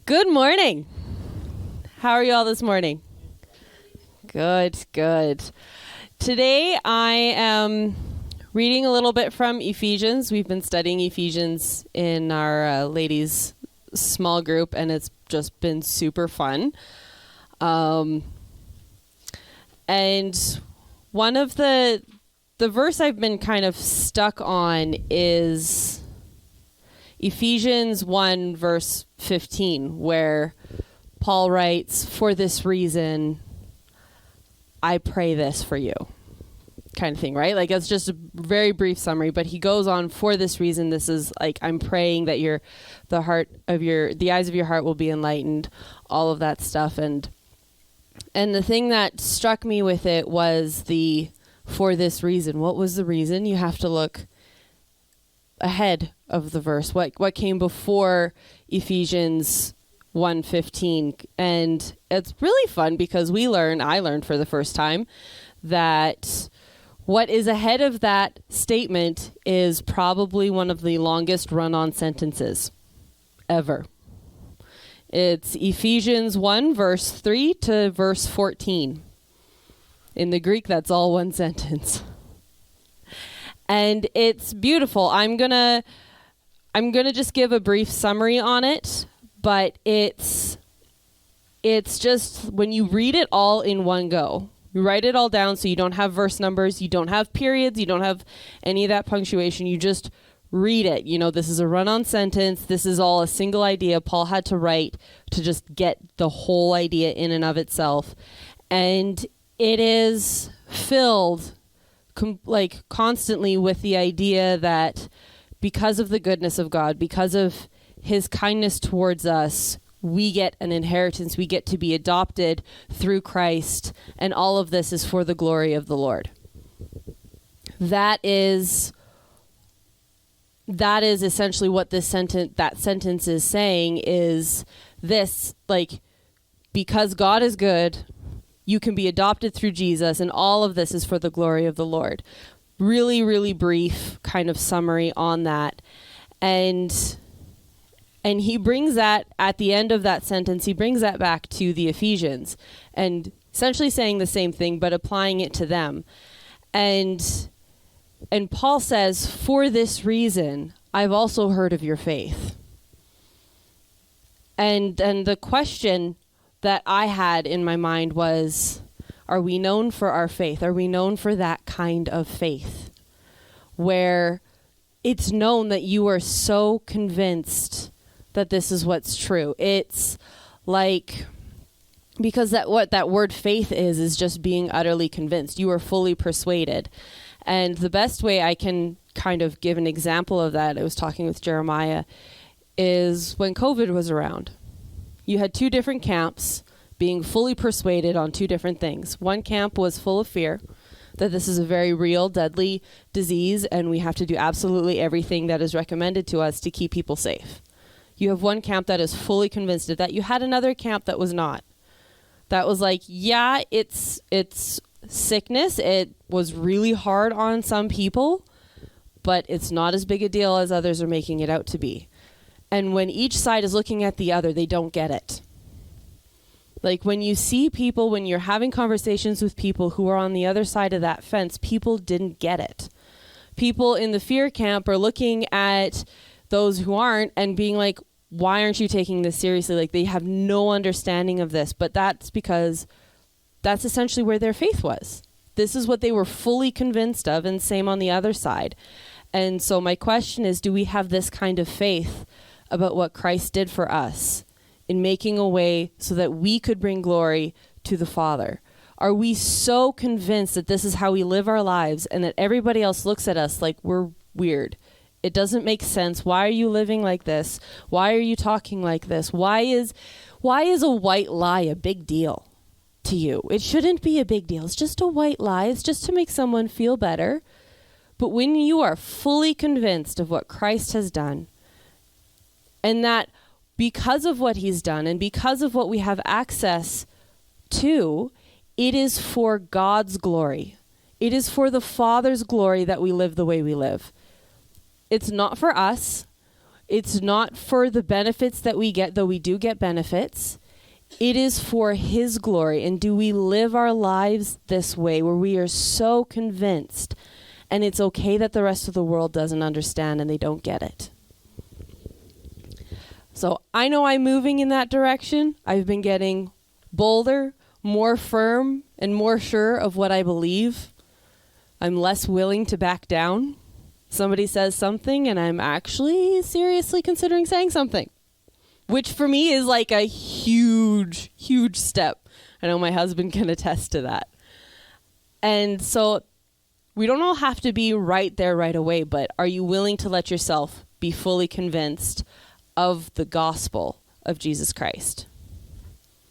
Good morning. How are you all this morning? Good. Today I am reading a little bit from Ephesians. We've been studying Ephesians in our ladies' small group, and it's just been super fun. And one of the verse I've been kind of stuck on is Ephesians 1 verse 15, where Paul writes, "For this reason, I pray this for you," kind of thing, right? Like, it's just a very brief summary, but he goes on, "For this reason, this is like, I'm praying that the eyes of your heart will be enlightened," all of that stuff. And the thing that struck me with it was "for this reason." What was the reason? You have to look ahead of the verse. What came before Ephesians 1:15? And it's really fun because I learned for the first time that what is ahead of that statement is probably one of the longest run-on sentences ever. It's Ephesians 1 verse 3 to verse 14. In the Greek, that's all one sentence. And it's beautiful. I'm gonna just give a brief summary on it, but it's just, when you read it all in one go, you write it all down so you don't have verse numbers, you don't have periods, you don't have any of that punctuation, you just read it. You know, this is a run-on sentence, this is all a single idea Paul had to write to just get the whole idea in and of itself. And it is filled constantly with the idea that because of the goodness of God, because of his kindness towards us, we get an inheritance, we get to be adopted through Christ, and all of this is for the glory of the Lord. That is essentially what that sentence is saying, is this, like, because God is good, you can be adopted through Jesus, and all of this is for the glory of the Lord. Really, really brief kind of summary on that. And he brings that, at the end of that sentence, he brings that back to the Ephesians, and essentially saying the same thing, but applying it to them. And Paul says, "For this reason, I've also heard of your faith." And the question that I had in my mind was, are we known for our faith? Are we known for that kind of faith where it's known that you are so convinced that this is what's true? It's like, because what that word faith is just being utterly convinced. You are fully persuaded. And the best way I can kind of give an example of that, I was talking with Jeremiah, is when COVID was around. You had two different camps being fully persuaded on two different things. One camp was full of fear that this is a very real, deadly disease, and we have to do absolutely everything that is recommended to us to keep people safe. You have one camp that is fully convinced of that. You had another camp that was not. That was like, yeah, it's sickness. It was really hard on some people, but it's not as big a deal as others are making it out to be. And when each side is looking at the other, they don't get it. Like, when you see people, when you're having conversations with people who are on the other side of that fence, people didn't get it. People in the fear camp are looking at those who aren't and being like, why aren't you taking this seriously? Like, they have no understanding of this, but that's because that's essentially where their faith was. This is what they were fully convinced of, and same on the other side. And so my question is, do we have this kind of faith about what Christ did for us in making a way so that we could bring glory to the Father? Are we so convinced that this is how we live our lives and that everybody else looks at us like we're weird? It doesn't make sense. Why are you living like this? Why are you talking like this? Why is a white lie a big deal to you? It shouldn't be a big deal. It's just a white lie. It's just to make someone feel better. But when you are fully convinced of what Christ has done, and that because of what he's done and because of what we have access to, it is for God's glory. It is for the Father's glory that we live the way we live. It's not for us. It's not for the benefits that we get, though we do get benefits. It is for his glory. And do we live our lives this way where we are so convinced and it's okay that the rest of the world doesn't understand and they don't get it? So I know I'm moving in that direction. I've been getting bolder, more firm, and more sure of what I believe. I'm less willing to back down. Somebody says something and I'm actually seriously considering saying something, which for me is like a huge, huge step. I know my husband can attest to that. And so we don't all have to be right there right away, but are you willing to let yourself be fully convinced of the gospel of Jesus Christ?